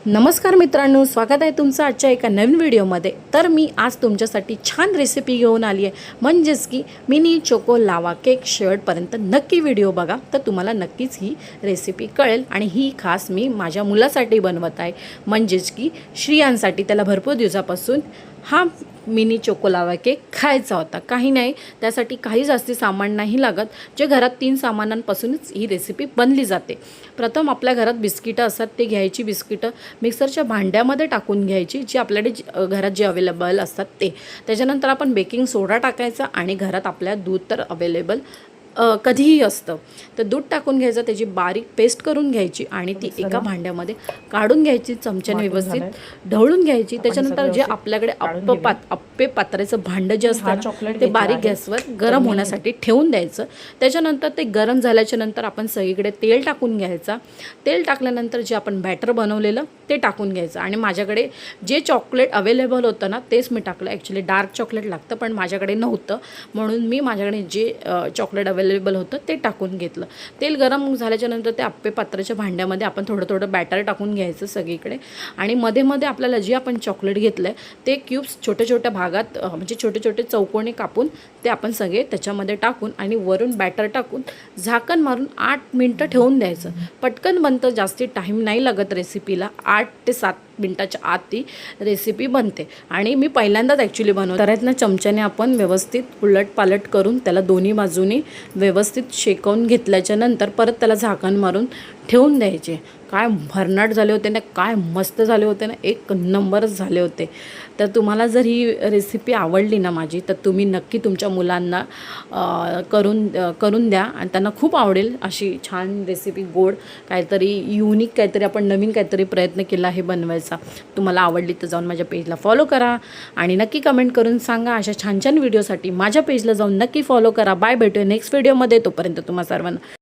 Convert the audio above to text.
नमस्कार मित्रांनो, स्वागत आहे तुमचं आजच्या एका नवीन व्हिडिओमध्ये। तर मी आज तुमच्यासाठी छान रेसिपी घेऊन आली आहे, म्हणजेच की मिनी चोको लावा केक। शेवटपर्यंत नक्की व्हिडिओ बघा, तर तुम्हाला नक्कीच ही रेसिपी कळेल। आणि ही खास मी माझ्या मुलासाठी बनवत आहे, म्हणजेच की श्रियांसाठी। त्याला भरपूर दिवसापासून हा मिनी चोको लावा केक खायचा होता। काही नाही, त्यासाठी काही जास्ती सामान नाही लागत, जे घरात 3 सामानांपासूनच ही रेसिपी बनली जाते। प्रथम आपल्या घरात बिस्किटं असतात, ते घ्यायची। बिस्किटं मिक्सरच्या भांड्यामध्ये टाकून घ्यायची, जी आपल्याकडे घरात जे अवेलेबल असतात ते। त्याच्यानंतर आपण बेकिंग सोडा टाकायचा, आणि घरात आपल्या दूध तर अवेलेबल कधीही असतं, तर दूध टाकून घ्यायचं, त्याची बारीक पेस्ट करून घ्यायची आणि ती एका भांड्यामध्ये काढून घ्यायची। चमच्याने व्यवस्थित ढवळून घ्यायची। त्याच्यानंतर जे आपल्याकडे आप्पे पात्राचं भांडं जे असतं ते बारीक गॅसवर गरम होण्यासाठी ठेवून द्यायचं। त्याच्यानंतर ते गरम झाल्याच्या नंतर आपण सगळीकडे तेल टाकून घ्यायचा। तेल टाकल्यानंतर जे आपण बॅटर बनवलेलं ते टाकून घ्यायचं। आणि माझ्याकडे जे चॉकलेट अवेलेबल होतं ना, तेच मी टाकलं। ॲक्च्युली डार्क चॉकलेट लागतं, पण माझ्याकडे नव्हतं, म्हणून मी माझ्याकडे जे चॉकलेट अवेलेबल होतं ते टाकून घेतलं। तेल गरम झाल्याच्या नंतर ते आप्पे पात्राच्या भांड्यामध्ये आपण थोडं थोडं बॅटर टाकून घ्यायचं सगळीकडे। आणि मध्ये मध्ये आपल्याला जे आपण चॉकलेट घेतलं ते क्यूब्स छोट्या छोट्या भागात, म्हणजे छोटे छोटे चौकोनी कापून ते आपण सगळे त्याच्यामध्ये टाकून आणि वरून बॅटर टाकून झाकण मारून 8 मिनटं ठेवून द्यायचं। पटकन बनतं, जास्ती टाईम नाही लागत रेसिपीला। 8 ते 7 मिनटाच्या आत ती रेसिपी बनते। आणि मी पहिल्यांदाच ॲक्च्युली बनवते। तर ना, चमच्याने आपण व्यवस्थित उलट पालट करून त्याला दोन्ही बाजूनी व्यवस्थित शेकवून घेतल्याच्या नंतर परत त्याला झाकण मारून ठेवून द्यायचे। काय भरनाट झाले होते ना, काय मस्त झाले होते ना, एक नंबरच झाले होते। तर तुम्हाला जर ही रेसिपी आवडली ना माझी, तर तुम्ही नक्की तुमच्या मुलांना करून द्या, आणि त्यांना खूप आवडेल। अशी छान रेसिपी, गोड काहीतरी, युनिक काहीतरी, आपण नवीन काहीतरी प्रयत्न केला आहे बनवायचा। तुम्हाला आवडली तर जाऊन माझ्या पेजला फॉलो करा, आणि नक्की कमेंट करून सांगा। अशा छान छान व्हिडिओसाठी माझ्या पेजला जाऊन नक्की फॉलो करा। बाय, भेटूया नेक्स्ट व्हिडिओमध्ये। तोपर्यंत तुम्हा सर्वांना